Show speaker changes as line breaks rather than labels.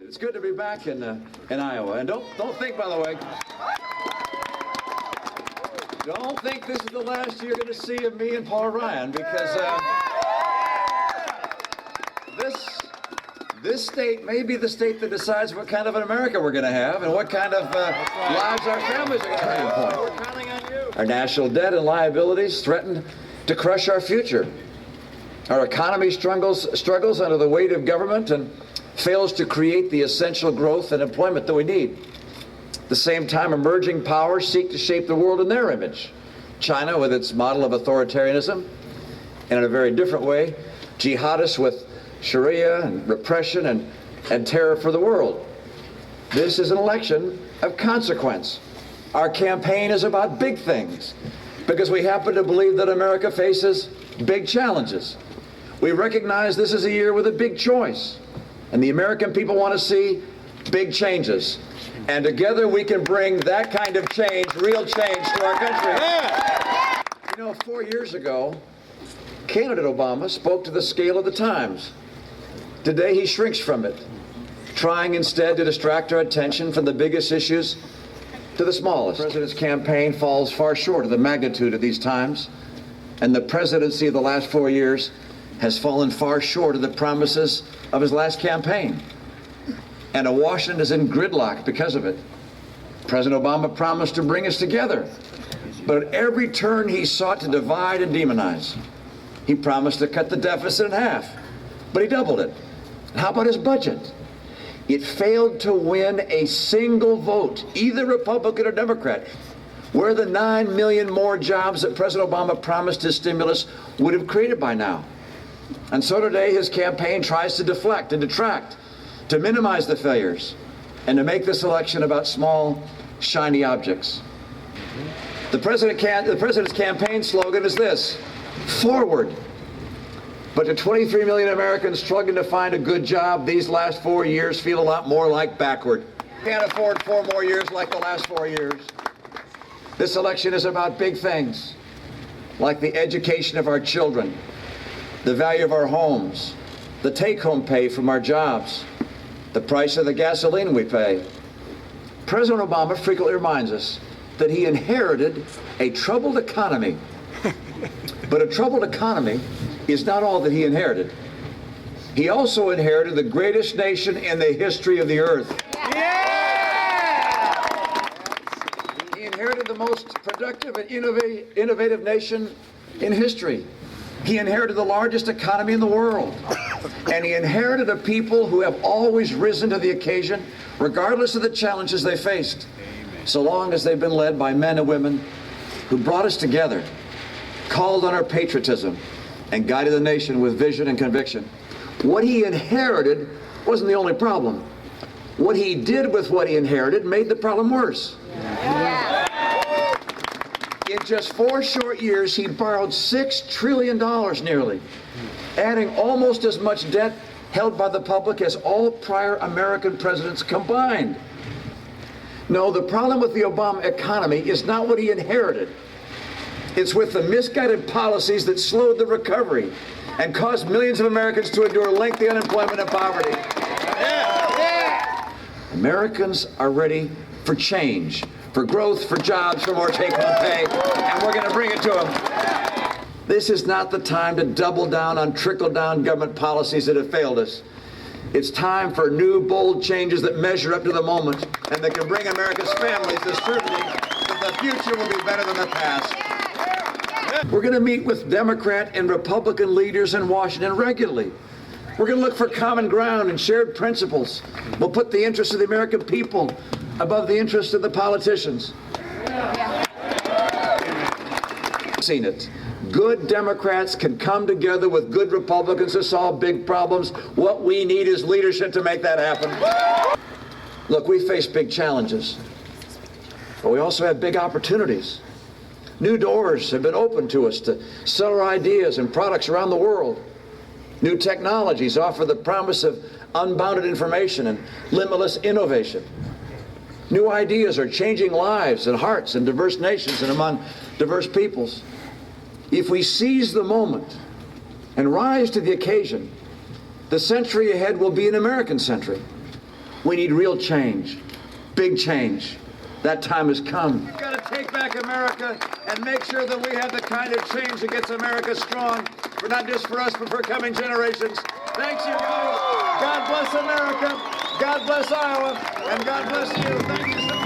It's good to be back in Iowa. And don't think, by the way, don't think this is the last you're going to see of me and Paul Ryan, because this state may be the state that decides what kind of an America we're going to have and what kind of lives our families are going to have. We're counting on you. Our national debt and liabilities threaten to crush our future. Our economy struggles under the weight of government and fails to create the essential growth and employment that we need. At the same time, emerging powers seek to shape the world in their image. China with its model of authoritarianism, and in a very different way, jihadists with Sharia and repression and terror for the world. This is an election of consequence. Our campaign is about big things because we happen to believe that America faces big challenges. We recognize this is a year with a big choice, and the American people want to see big changes. And together we can bring that kind of change, real change, to our country. Yeah. You know, 4 years ago, candidate Obama spoke to the scale of the times. Today he shrinks from it, trying instead to distract our attention from the biggest issues to the smallest. The president's campaign falls far short of the magnitude of these times, and the presidency of the last 4 years has fallen far short of the promises of his last campaign. And Washington is in gridlock because of it. President Obama promised to bring us together, but at every turn he sought to divide and demonize. He promised to cut the deficit in half, but he doubled it. How about his budget? It failed to win a single vote, either Republican or Democrat. Where are the 9 million more jobs that President Obama promised his stimulus would have created by now? And so today his campaign tries to deflect and detract, to minimize the failures, and to make this election about small, shiny objects. The president's campaign slogan is this: forward. But to 23 million Americans struggling to find a good job, these last 4 years feel a lot more like backward. Can't afford 4 more years like the last 4 years. This election is about big things, like the education of our children, the value of our homes, the take-home pay from our jobs, the price of the gasoline we pay. President Obama frequently reminds us that he inherited a troubled economy. But a troubled economy is not all that he inherited. He also inherited the greatest nation in the history of the earth. Yeah! He inherited the most productive and innovative nation in history. He inherited the largest economy in the world. And he inherited a people who have always risen to the occasion, regardless of the challenges they faced, so long as they've been led by men and women who brought us together, called on our patriotism, and guided the nation with vision and conviction. What he inherited wasn't the only problem. What he did with what he inherited made the problem worse. Yeah. In just 4 short years, he borrowed $6 trillion nearly, adding almost as much debt held by the public as all prior American presidents combined. No, the problem with the Obama economy is not what he inherited. It's with the misguided policies that slowed the recovery and caused millions of Americans to endure lengthy unemployment and poverty. Yeah. Yeah. Americans are ready for change, for growth, for jobs, for more take-home pay, and we're going to bring it to them. This is not the time to double down on trickle-down government policies that have failed us. It's time for new, bold changes that measure up to the moment and that can bring America's families the certainty that the future will be better than the past. We're going to meet with Democrat and Republican leaders in Washington regularly. We're going to look for common ground and shared principles. We'll put the interests of the American people above the interests of the politicians. Seen it. Good Democrats can come together with good Republicans to solve big problems. What we need is leadership to make that happen. Look, we face big challenges, but we also have big opportunities. New doors have been opened to us to sell our ideas and products around the world. New technologies offer the promise of unbounded information and limitless innovation. New ideas are changing lives and hearts in diverse nations and among diverse peoples. If we seize the moment and rise to the occasion, the century ahead will be an American century. We need real change, big change. That time has come. We've got to take back America and make sure that we have the kind of change that gets America strong, for not just for us, but for coming generations. Thanks, you guys. God bless America. God bless Iowa. And God bless you. Thank you so much.